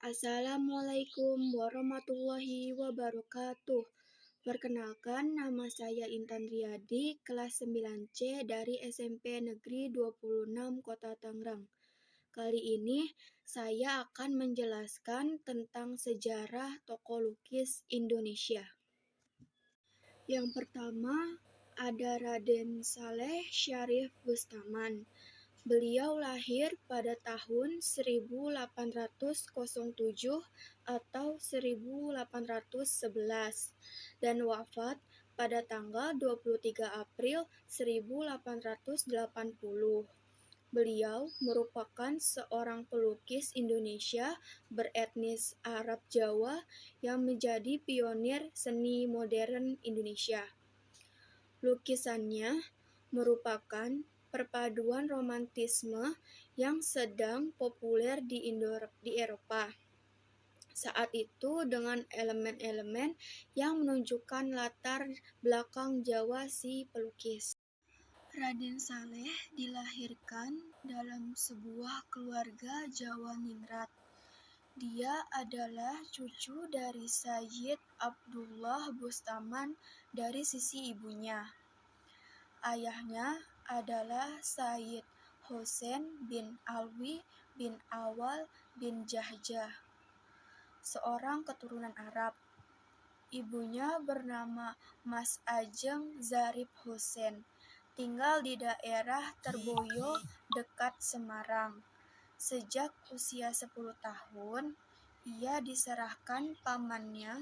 Assalamualaikum warahmatullahi wabarakatuh. Perkenalkan, nama saya Intan Riyadi, kelas 9C dari SMP Negeri 26 Kota Tangerang. Kali ini saya akan menjelaskan tentang sejarah tokoh lukis Indonesia. Yang pertama ada Raden Saleh Syarif Bustaman. Beliau lahir pada tahun 1807 atau 1811 dan wafat pada tanggal 23 April 1880. Beliau merupakan seorang pelukis Indonesia beretnis Arab Jawa yang menjadi pionir seni modern Indonesia. Lukisannya merupakan perpaduan romantisme yang sedang populer di Eropa saat itu dengan elemen-elemen yang menunjukkan latar belakang Jawa si pelukis. Raden Saleh dilahirkan dalam sebuah keluarga Jawa ningrat. Dia adalah cucu dari Sayyid Abdullah Bustaman dari sisi ibunya. Ayahnya adalah Sayyid Hosen bin Alwi bin Awal bin Jahjah, seorang keturunan Arab. Ibunya bernama Mas Ajeng Zarif Hosen, tinggal di daerah Terboyo dekat Semarang. Sejak usia 10 tahun, ia diserahkan pamannya,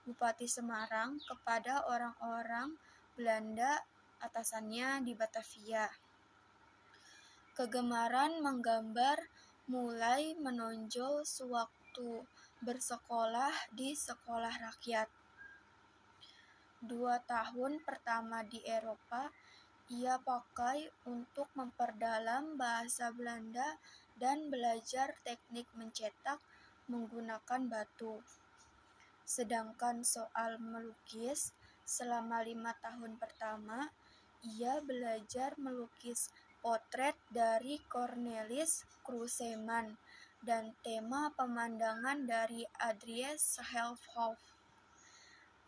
Bupati Semarang, kepada orang-orang Belanda atasannya di Batavia. Kegemaran menggambar mulai menonjol sewaktu bersekolah di sekolah rakyat. 2 tahun pertama di Eropa, ia pakai untuk memperdalam bahasa Belanda dan belajar teknik mencetak menggunakan batu. Sedangkan soal melukis, selama 5 tahun pertama, ia belajar melukis potret dari Cornelis Croceman dan tema pemandangan dari Andries Helfhoff.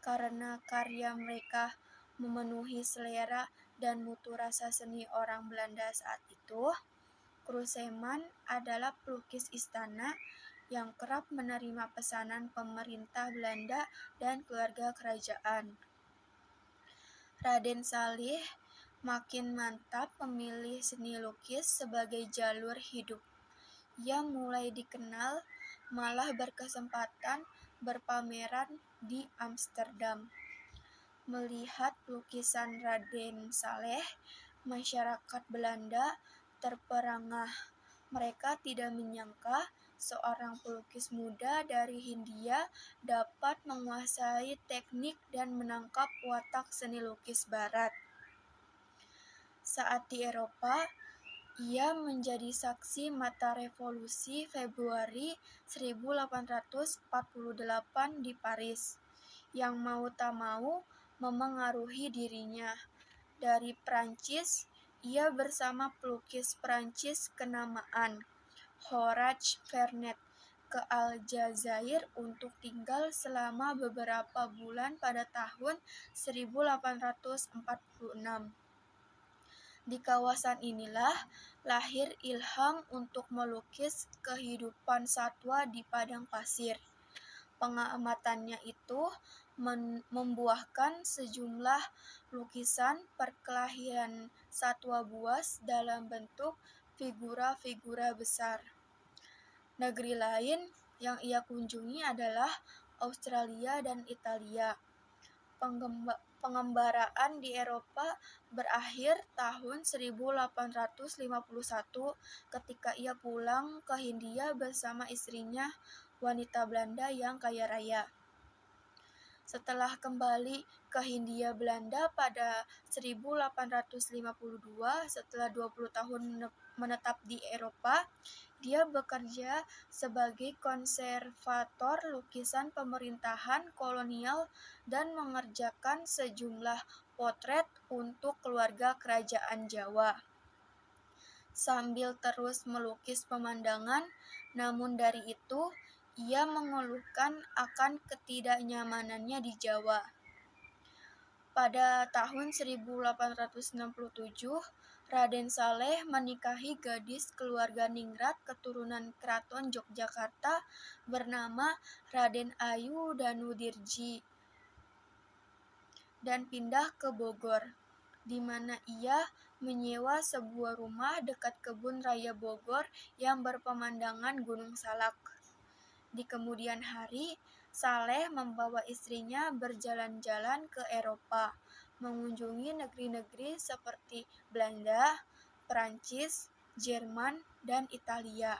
Karena karya mereka memenuhi selera dan mutu rasa seni orang Belanda saat itu, Croceman adalah pelukis istana yang kerap menerima pesanan pemerintah Belanda dan keluarga kerajaan. Raden Saleh makin mantap memilih seni lukis sebagai jalur hidup. Ia mulai dikenal malah berkesempatan berpameran di Amsterdam. Melihat lukisan Raden Saleh, masyarakat Belanda terperangah. Mereka tidak menyangka seorang pelukis muda dari Hindia dapat menguasai teknik dan menangkap watak seni lukis Barat. Saat di Eropa, ia menjadi saksi mata revolusi Februari 1848 di Paris, yang mau tak mau memengaruhi dirinya. Dari Prancis, ia bersama pelukis Prancis kenamaan Horace Vernet ke Aljazair untuk tinggal selama beberapa bulan pada tahun 1846. Di kawasan inilah lahir ilham untuk melukis kehidupan satwa di padang pasir. Pengamatannya itu membuahkan sejumlah lukisan perkelahian satwa buas dalam bentuk figura-figura besar. Negeri lain yang ia kunjungi adalah Australia dan Italia. Pengembaraan di Eropa berakhir tahun 1851 ketika ia pulang ke Hindia bersama istrinya, wanita Belanda yang kaya raya. Setelah kembali ke Hindia Belanda pada 1852, setelah 20 tahun menetap di Eropa, dia bekerja sebagai konservator lukisan pemerintahan kolonial dan mengerjakan sejumlah potret untuk keluarga kerajaan Jawa. Sambil terus melukis pemandangan, namun dari itu Ia mengeluhkan akan ketidaknyamanannya di Jawa. Pada tahun 1867, Raden Saleh menikahi gadis keluarga ningrat keturunan Keraton Yogyakarta bernama Raden Ayu Danudirji dan pindah ke Bogor, di mana ia menyewa sebuah rumah dekat kebun raya Bogor yang berpemandangan Gunung Salak. Di kemudian hari, Saleh membawa istrinya berjalan-jalan ke Eropa, mengunjungi negeri-negeri seperti Belanda, Prancis, Jerman, dan Italia.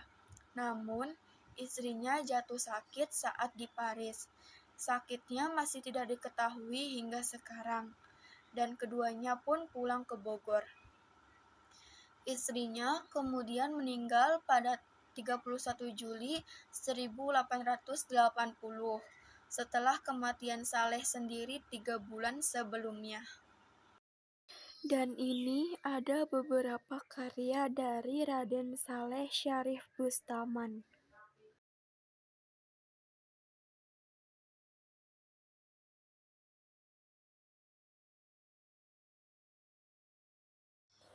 Namun, istrinya jatuh sakit saat di Paris. Sakitnya masih tidak diketahui hingga sekarang, dan keduanya pun pulang ke Bogor. Istrinya kemudian meninggal pada 31 Juli 1880 setelah kematian Saleh sendiri 3 bulan sebelumnya. Dan ini ada beberapa karya dari Raden Saleh Syarif Bustaman.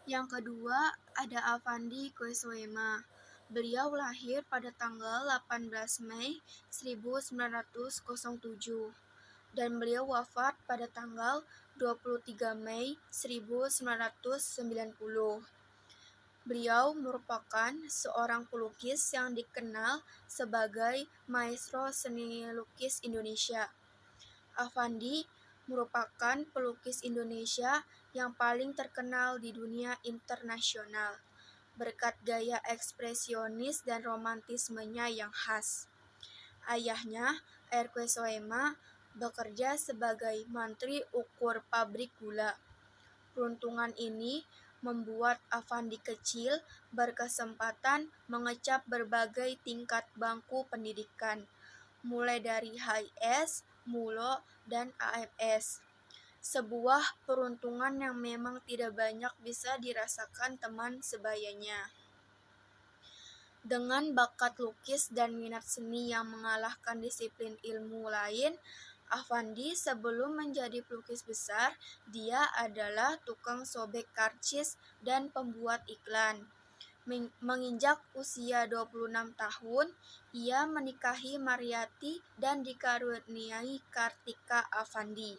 Yang kedua, ada Affandi Koesoema. Beliau lahir pada tanggal 18 Mei 1907 dan beliau wafat pada tanggal 23 Mei 1990. Beliau merupakan seorang pelukis yang dikenal sebagai maestro seni lukis Indonesia. Affandi merupakan pelukis Indonesia yang paling terkenal di dunia internasional, berkat gaya ekspresionis dan romantismenya yang khas. Ayahnya, R.Q. Soema, bekerja sebagai mantri ukur pabrik gula. Peruntungan ini membuat Affandi kecil berkesempatan mengecap berbagai tingkat bangku pendidikan, mulai dari HIS, MULO, dan AMS. Sebuah peruntungan yang memang tidak banyak bisa dirasakan teman sebayanya. Dengan bakat lukis dan minat seni yang mengalahkan disiplin ilmu lain, Affandi sebelum menjadi pelukis besar, dia adalah tukang sobek karcis dan pembuat iklan. Menginjak usia 26 tahun, ia menikahi Mariati dan dikaruniai Kartika Affandi.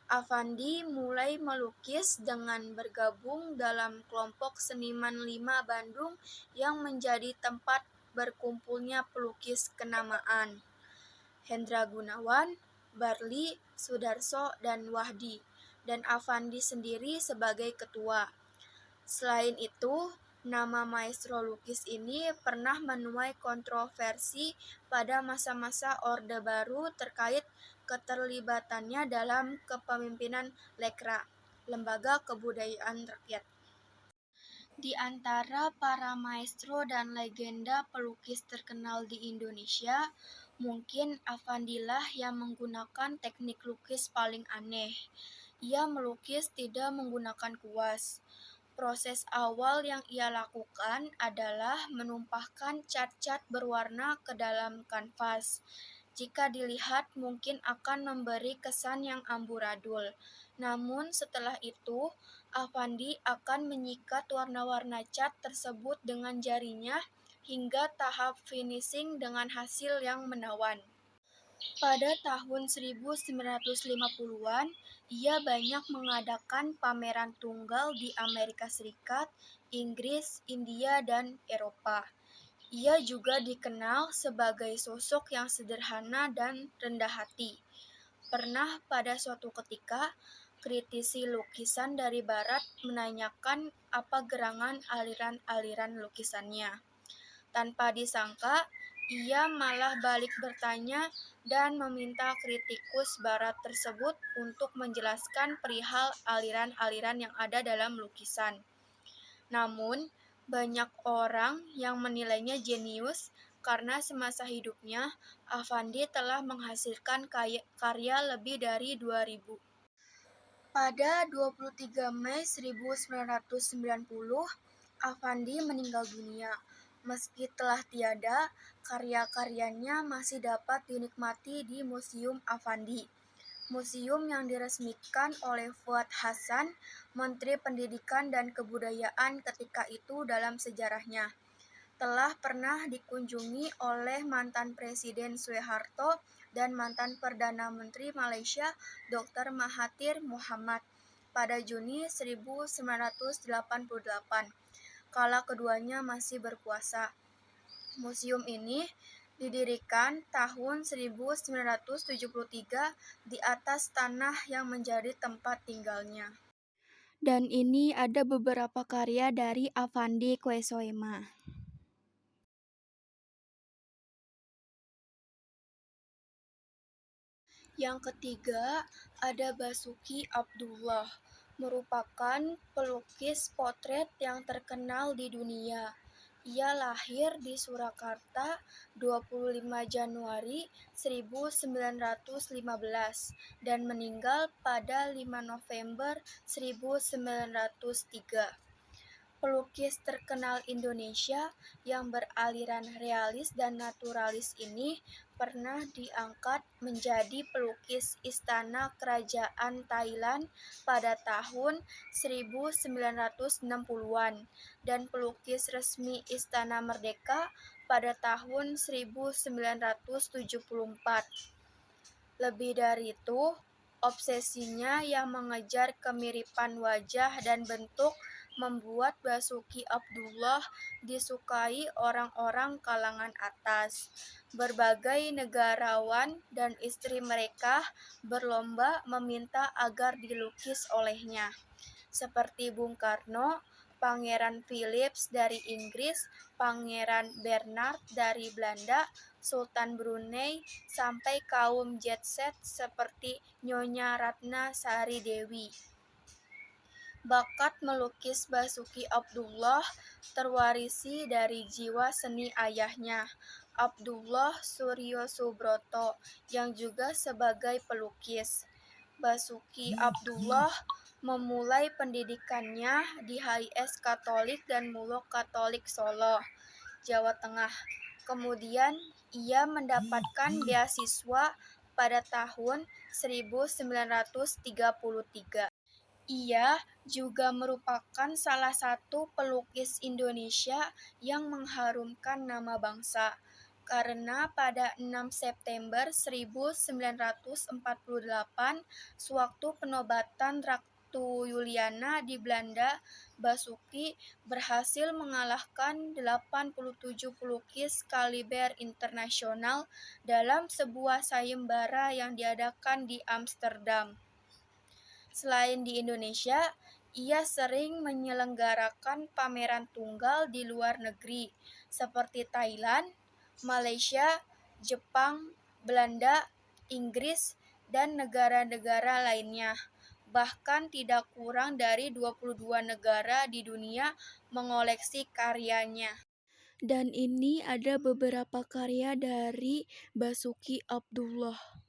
Affandi mulai melukis dengan bergabung dalam kelompok Seniman 5 Bandung yang menjadi tempat berkumpulnya pelukis kenamaan. Hendra Gunawan, Barli, Sudarso, dan Wahdi, dan Affandi sendiri sebagai ketua. Selain itu, nama maestro lukis ini pernah menuai kontroversi pada masa-masa Orde Baru terkait keterlibatannya dalam kepemimpinan Lekra, Lembaga Kebudayaan Rakyat. Di antara para maestro dan legenda pelukis terkenal di Indonesia, mungkin Affandilah yang menggunakan teknik lukis paling aneh. Ia melukis tidak menggunakan kuas. Proses awal yang ia lakukan adalah menumpahkan cat-cat berwarna ke dalam kanvas. Jika dilihat mungkin akan memberi kesan yang amburadul. Namun setelah itu, Affandi akan menyikat warna-warna cat tersebut dengan jarinya hingga tahap finishing dengan hasil yang menawan. Pada tahun 1950-an, ia banyak mengadakan pameran tunggal di Amerika Serikat, Inggris, India, dan Eropa. Ia juga dikenal sebagai sosok yang sederhana dan rendah hati. Pernah pada suatu ketika, kritisi lukisan dari Barat menanyakan apa gerangan aliran-aliran lukisannya. Tanpa disangka, ia malah balik bertanya dan meminta kritikus Barat tersebut untuk menjelaskan perihal aliran-aliran yang ada dalam lukisan. Namun, banyak orang yang menilainya jenius karena semasa hidupnya, Affandi telah menghasilkan karya lebih dari 2000. Pada 23 Mei 1990, Affandi meninggal dunia. Meski telah tiada, karya-karyanya masih dapat dinikmati di Museum Affandi. Museum yang diresmikan oleh Fuad Hasan, Menteri Pendidikan dan Kebudayaan ketika itu dalam sejarahnya, telah pernah dikunjungi oleh mantan Presiden Soeharto dan mantan Perdana Menteri Malaysia Dr. Mahathir Mohamad pada Juni 1988, kala keduanya masih berkuasa. Museum ini didirikan tahun 1973 di atas tanah yang menjadi tempat tinggalnya. Dan ini ada beberapa karya dari Affandi Quesoema. Yang ketiga, ada Basuki Abdullah, merupakan pelukis potret yang terkenal di dunia. Ia lahir di Surakarta 25 Januari 1915 dan meninggal pada 5 November 1903. Pelukis terkenal Indonesia yang beraliran realis dan naturalis ini pernah diangkat menjadi pelukis Istana Kerajaan Thailand pada tahun 1960-an dan pelukis resmi Istana Merdeka pada tahun 1974. Lebih dari itu, obsesinya yang mengejar kemiripan wajah dan bentuk membuat Basuki Abdullah disukai orang-orang kalangan atas. Berbagai negarawan dan istri mereka berlomba meminta agar dilukis olehnya, seperti Bung Karno, Pangeran Philips dari Inggris, Pangeran Bernard dari Belanda, Sultan Brunei, sampai kaum jet set seperti Nyonya Ratna Sari Dewi. Bakat melukis Basuki Abdullah terwarisi dari jiwa seni ayahnya, Abdullah Suryosubroto, yang juga sebagai pelukis. Basuki Abdullah memulai pendidikannya di HIS Katolik dan Mulok Katolik Solo, Jawa Tengah. Kemudian ia mendapatkan beasiswa pada tahun 1933. Ia juga merupakan salah satu pelukis Indonesia yang mengharumkan nama bangsa, karena pada 6 September 1948, sewaktu penobatan Ratu Juliana di Belanda, Basuki berhasil mengalahkan 87 pelukis kaliber internasional dalam sebuah sayembara yang diadakan di Amsterdam. Selain di Indonesia, ia sering menyelenggarakan pameran tunggal di luar negeri, seperti Thailand, Malaysia, Jepang, Belanda, Inggris, dan negara-negara lainnya. Bahkan tidak kurang dari 22 negara di dunia mengoleksi karyanya. Dan ini ada beberapa karya dari Basuki Abdullah.